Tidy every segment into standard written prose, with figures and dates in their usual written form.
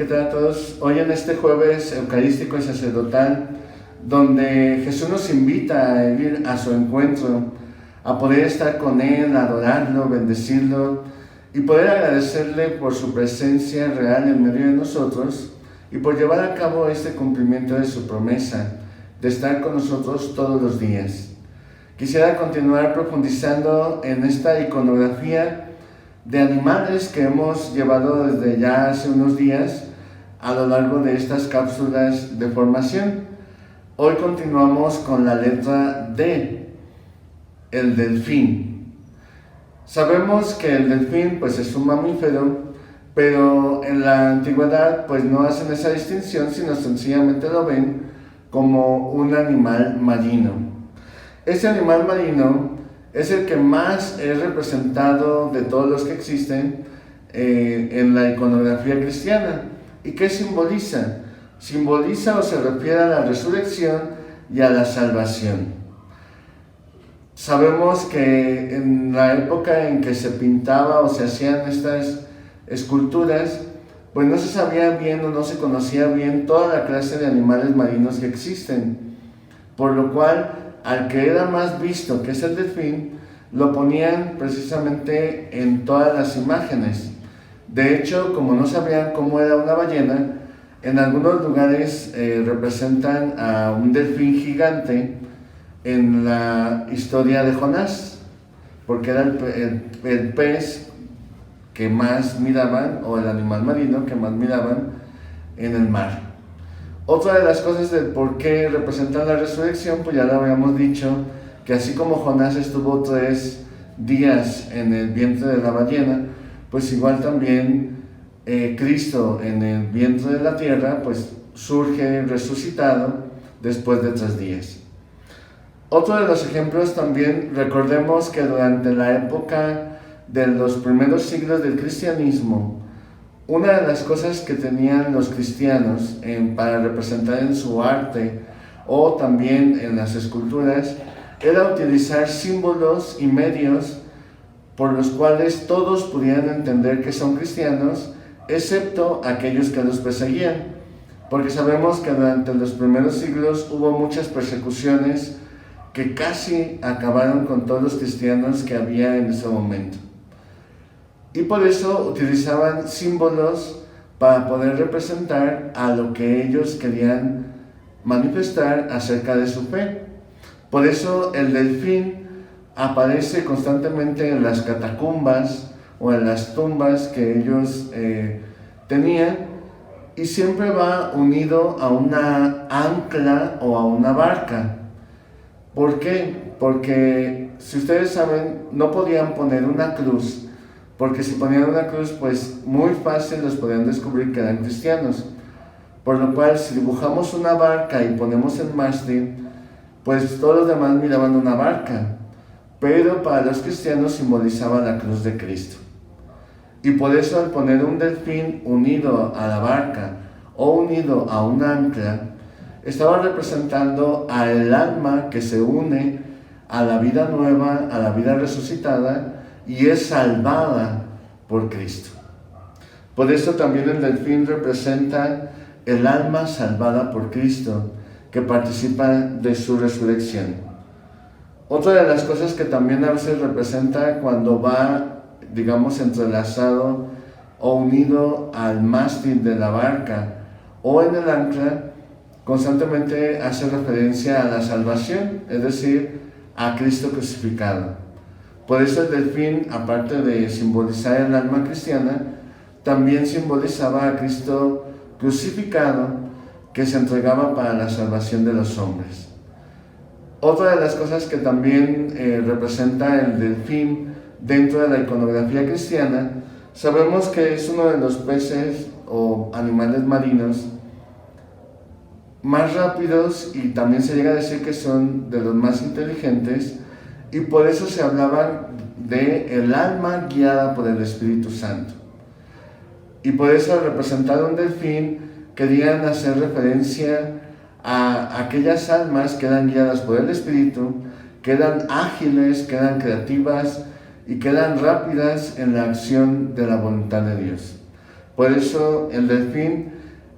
¿Qué tal a todos? Hoy en este jueves eucarístico y sacerdotal, donde Jesús nos invita a ir a su encuentro, a poder estar con Él, adorarlo, bendecirlo y poder agradecerle por su presencia real en medio de nosotros y por llevar a cabo este cumplimiento de su promesa de estar con nosotros todos los días. Quisiera continuar profundizando en esta iconografía de animales que hemos llevado desde ya hace unos días a lo largo de estas cápsulas de formación. Hoy continuamos con la letra D, el delfín. Sabemos que el delfín pues es un mamífero, pero en la antigüedad pues no hacen esa distinción, sino sencillamente lo ven como un animal marino. Este animal marino es el que más es representado de todos los que existen en la iconografía cristiana. ¿Y qué simboliza? Simboliza o se refiere a la resurrección y a la salvación. Sabemos que en la época en que se pintaba o se hacían estas esculturas, pues no se sabía bien o no se conocía bien toda la clase de animales marinos que existen, por lo cual al que era más visto, que es el delfín, lo ponían precisamente en todas las imágenes. De hecho, como no sabían cómo era una ballena, en algunos lugares representan a un delfín gigante en la historia de Jonás, porque era el pez que más miraban, o el animal marino que más miraban en el mar. Otra de las cosas del por qué representan la resurrección, pues ya lo habíamos dicho, que así como Jonás estuvo 3 días en el vientre de la ballena, pues igual también Cristo en el vientre de la tierra, pues surge resucitado después de 3 días. Otro de los ejemplos también, recordemos que durante la época de los primeros siglos del cristianismo, una de las cosas que tenían los cristianos para representar en su arte o también en las esculturas era utilizar símbolos y medios por los cuales todos pudieran entender que son cristianos, excepto aquellos que los perseguían, porque sabemos que durante los primeros siglos hubo muchas persecuciones que casi acabaron con todos los cristianos que había en ese momento. Y por eso utilizaban símbolos para poder representar a lo que ellos querían manifestar acerca de su fe. Por eso el delfín aparece constantemente en las catacumbas o en las tumbas que ellos tenían, y siempre va unido a una ancla o a una barca. ¿Por qué? Porque, si ustedes saben, no podían poner una cruz, porque si ponían una cruz, pues muy fácil los podían descubrir que eran cristianos. Por lo cual, si dibujamos una barca y ponemos el mástil, pues todos los demás miraban una barca, pero para los cristianos simbolizaba la cruz de Cristo. Y por eso, al poner un delfín unido a la barca o unido a un ancla, estaba representando al alma que se une a la vida nueva, a la vida resucitada, y es salvada por Cristo. Por eso también el delfín representa el alma salvada por Cristo, que participa de su resurrección. Otra de las cosas que también a veces representa cuando va, digamos, entrelazado o unido al mástil de la barca o en el ancla, constantemente hace referencia a la salvación, es decir, a Cristo crucificado. Por eso el delfín, aparte de simbolizar el alma cristiana, también simbolizaba a Cristo crucificado, que se entregaba para la salvación de los hombres. Otra de las cosas que también representa el delfín dentro de la iconografía cristiana, sabemos que es uno de los peces o animales marinos más rápidos, y también se llega a decir que son de los más inteligentes, y por eso se hablaba de el alma guiada por el Espíritu Santo. Y por eso, al representar un delfín, querían hacer referencia a aquellas almas que eran guiadas por el Espíritu, que eran ágiles, que eran creativas y que eran rápidas en la acción de la voluntad de Dios. Por eso el delfín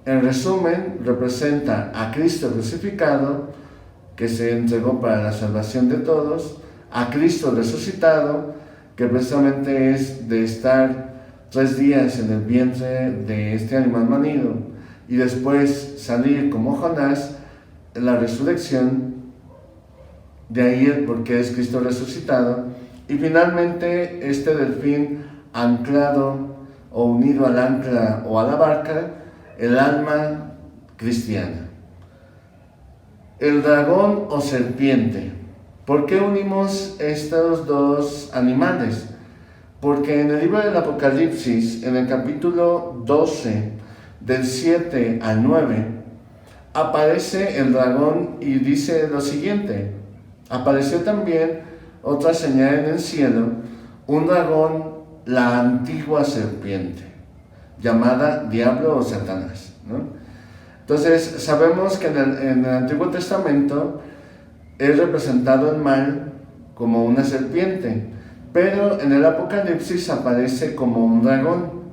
en resumen, representa a Cristo crucificado, que se entregó para la salvación de todos, a Cristo resucitado, que precisamente es de estar 3 días en el vientre de este animal maligno y después salir como Jonás en la resurrección, de ahí el por qué es Cristo resucitado, y finalmente este delfín anclado o unido al ancla o a la barca, el alma cristiana. El dragón o serpiente. ¿Por qué unimos estos dos animales? Porque en el libro del Apocalipsis, en el capítulo 12, del 7 al 9, aparece el dragón y dice lo siguiente: apareció también otra señal en el cielo, un dragón, la antigua serpiente, llamada Diablo o Satanás, ¿no? Entonces, sabemos que en el Antiguo Testamento es representado el mal como una serpiente, pero en el Apocalipsis aparece como un dragón.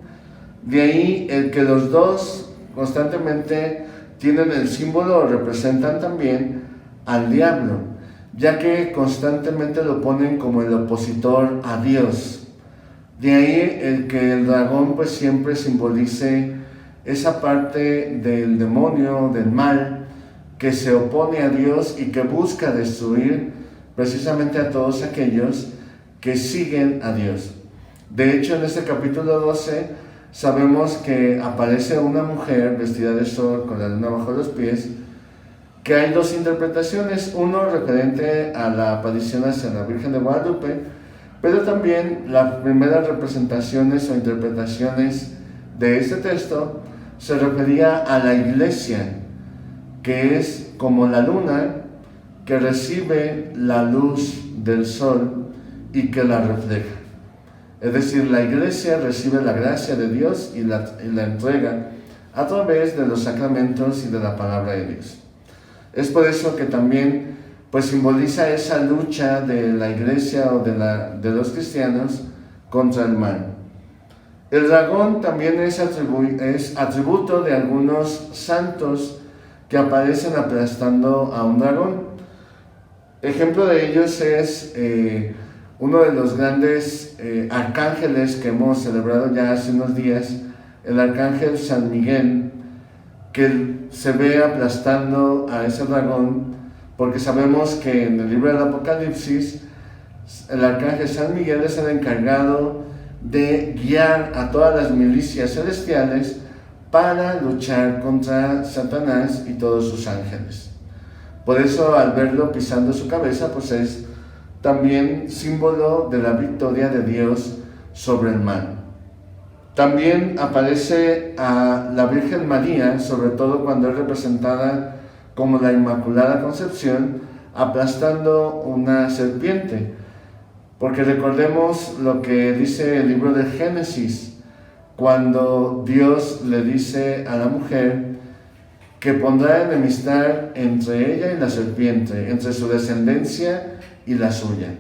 De ahí el que los dos constantemente tienen el símbolo o representan también al diablo, ya que constantemente lo ponen como el opositor a Dios. De ahí el que el dragón pues siempre simbolice esa parte del demonio, del mal, que se opone a Dios y que busca destruir precisamente a todos aquellos que siguen a Dios. De hecho, en este capítulo 12 sabemos que aparece una mujer vestida de sol con la luna bajo los pies, que hay 2 interpretaciones, uno referente a la aparición hacia la Virgen de Guadalupe, pero también las primeras representaciones o interpretaciones de este texto se refería a la iglesia, que es como la luna que recibe la luz del sol y que la refleja. Es decir, la iglesia recibe la gracia de Dios y la entrega a través de los sacramentos y de la palabra de Dios. Es por eso que también pues simboliza esa lucha de la iglesia o de los cristianos contra el mal. El dragón también es atributo de algunos santos que aparecen aplastando a un dragón. Ejemplo de ellos es uno de los grandes arcángeles que hemos celebrado ya hace unos días, el arcángel San Miguel, que se ve aplastando a ese dragón, porque sabemos que en el libro del Apocalipsis el arcángel San Miguel es el encargado de guiar a todas las milicias celestiales para luchar contra Satanás y todos sus ángeles. Por eso, al verlo pisando su cabeza, pues es también símbolo de la victoria de Dios sobre el mal. También aparece a la Virgen María, sobre todo cuando es representada como la Inmaculada Concepción, aplastando una serpiente. Porque recordemos lo que dice el libro de Génesis, cuando Dios le dice a la mujer que pondrá enemistad entre ella y la serpiente, entre su descendencia y la suya.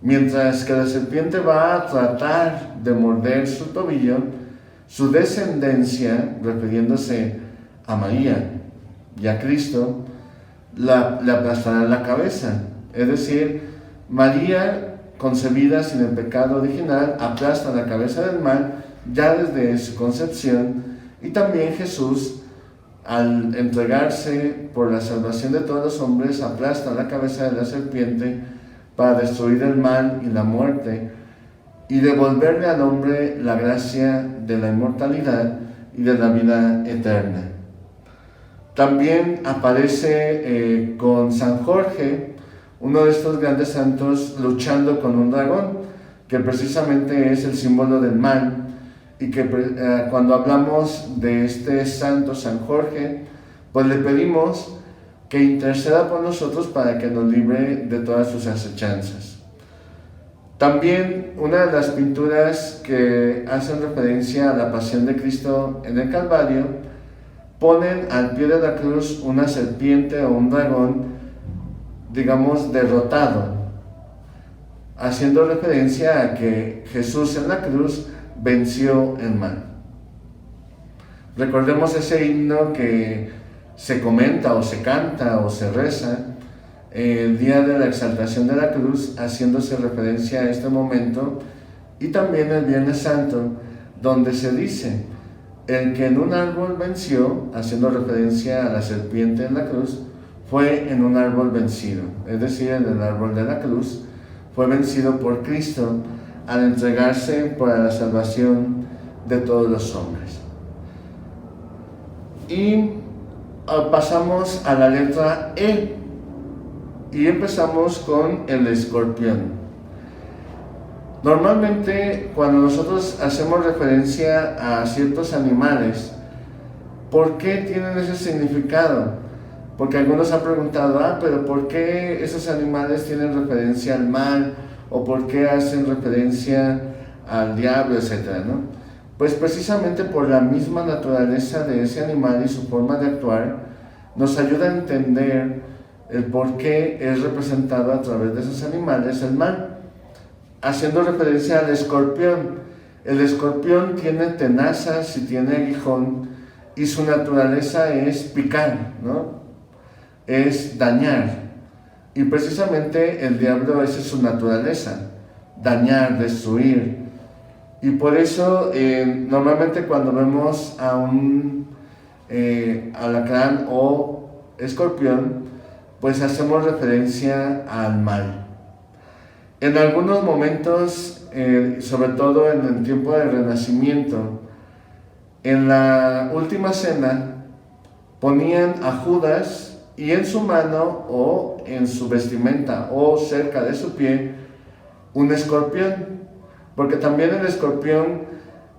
Mientras que la serpiente va a tratar de morder su tobillo, su descendencia, refiriéndose a María y a Cristo, le aplastará la cabeza. Es decir, María, concebida sin el pecado original, aplasta la cabeza del mal ya desde su concepción, y también Jesús, al entregarse por la salvación de todos los hombres, aplasta la cabeza de la serpiente para destruir el mal y la muerte y devolverle al hombre la gracia de la inmortalidad y de la vida eterna. También aparece con San Jorge, uno de estos grandes santos, luchando con un dragón, que precisamente es el símbolo del mal, y que cuando hablamos de este santo San Jorge, pues le pedimos que interceda por nosotros para que nos libre de todas sus acechanzas. También una de las pinturas que hacen referencia a la pasión de Cristo en el Calvario, ponen al pie de la cruz una serpiente o un dragón, digamos, derrotado, haciendo referencia a que Jesús en la cruz venció el mal. Recordemos ese himno que se comenta o se canta o se reza el día de la exaltación de la cruz, haciéndose referencia a este momento, y también el Viernes Santo, donde se dice: el que en un árbol venció, haciendo referencia a la serpiente en la cruz, fue en un árbol vencido, es decir, en el árbol de la cruz, fue vencido por Cristo al entregarse para la salvación de todos los hombres. Y pasamos a la letra E y empezamos con el escorpión. Normalmente, cuando nosotros hacemos referencia a ciertos animales, ¿por qué tienen ese significado? Porque algunos han preguntado, pero ¿por qué esos animales tienen referencia al mal? ¿O por qué hacen referencia al diablo, etcétera, ¿no? Pues precisamente por la misma naturaleza de ese animal y su forma de actuar, nos ayuda a entender el por qué es representado a través de esos animales el mal. Haciendo referencia al escorpión. El escorpión tiene tenazas y tiene aguijón, y su naturaleza es picar, ¿no? Es dañar. Y precisamente el diablo, esa es su naturaleza: dañar, destruir. Y por eso normalmente cuando vemos a un alacrán o escorpión, pues hacemos referencia al mal. En algunos momentos, sobre todo en el tiempo del Renacimiento, en la última cena ponían a Judas, y en su mano o en su vestimenta o cerca de su pie un escorpión, porque también el escorpión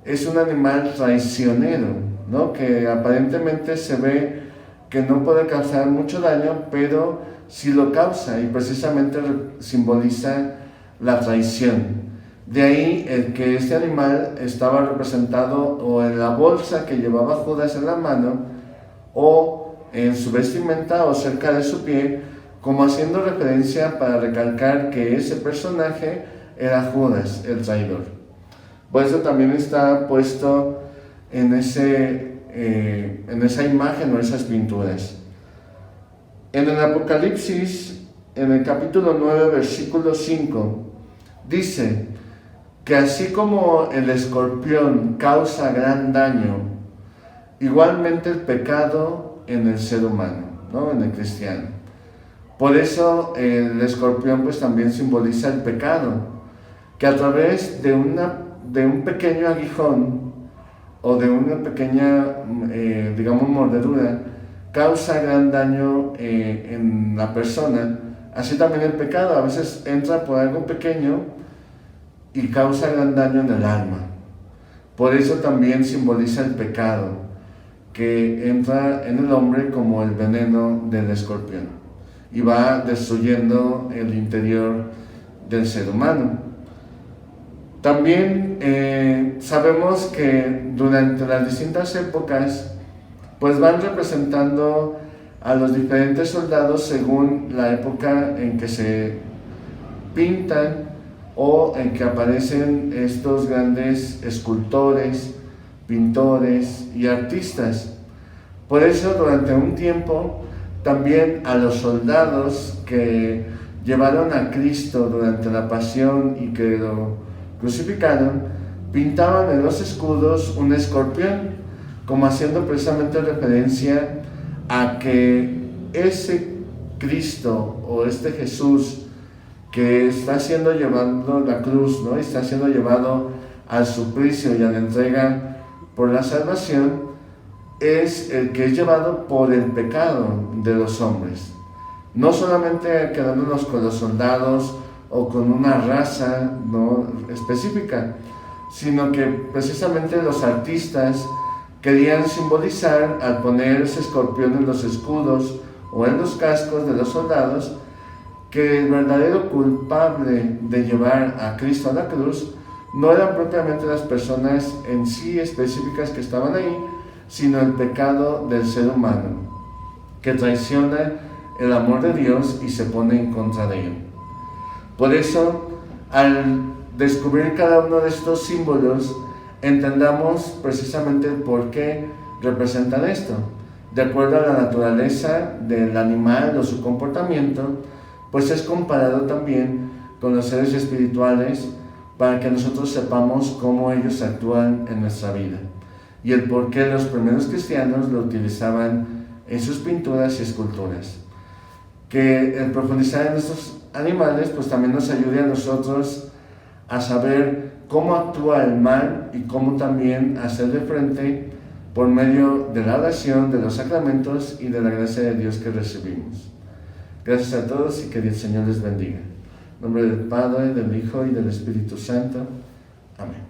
es un animal traicionero, ¿no? Que aparentemente se ve que no puede causar mucho daño, pero sí lo causa, y precisamente simboliza la traición. De ahí el que este animal estaba representado o en la bolsa que llevaba Judas en la mano, o en su vestimenta o cerca de su pie, como haciendo referencia para recalcar que ese personaje era Judas, el traidor. Por eso también está puesto en esa imagen o esas pinturas. En el Apocalipsis, en el capítulo 9, versículo 5, dice que así como el escorpión causa gran daño, igualmente el pecado en el ser humano, ¿no? En el cristiano. Por eso el escorpión pues también simboliza el pecado, que a través de un pequeño aguijón o de una pequeña, mordedura, causa gran daño en la persona. Así también el pecado a veces entra por algo pequeño y causa gran daño en el alma. Por eso también simboliza el pecado, que entra en el hombre como el veneno del escorpión y va destruyendo el interior del ser humano. También sabemos que durante las distintas épocas pues van representando a los diferentes soldados según la época en que se pintan o en que aparecen estos grandes escultores, pintores y artistas. Por eso durante un tiempo también a los soldados que llevaron a Cristo durante la pasión y que lo crucificaron, pintaban en los escudos un escorpión, como haciendo precisamente referencia a que ese Cristo o este Jesús que está siendo llevado la cruz, ¿no? Está siendo llevado al suplicio y a la entrega por la salvación, es el que es llevado por el pecado de los hombres. No solamente quedándonos con los soldados o con una raza, ¿no?, específica, sino que precisamente los artistas querían simbolizar, al poner ese escorpión en los escudos o en los cascos de los soldados, que el verdadero culpable de llevar a Cristo a la cruz no eran propiamente las personas en sí específicas que estaban ahí, sino el pecado del ser humano, que traiciona el amor de Dios y se pone en contra de él. Por eso, al descubrir cada uno de estos símbolos, entendamos precisamente el por qué representan esto. De acuerdo a la naturaleza del animal o su comportamiento, pues es comparado también con los seres espirituales para que nosotros sepamos cómo ellos actúan en nuestra vida y el por qué los primeros cristianos lo utilizaban en sus pinturas y esculturas. Que el profundizar en estos animales pues también nos ayude a nosotros a saber cómo actúa el mal y cómo también hacerle frente por medio de la oración, de los sacramentos y de la gracia de Dios que recibimos. Gracias a todos y que el Señor les bendiga. En nombre del Padre, del Hijo y del Espíritu Santo. Amén.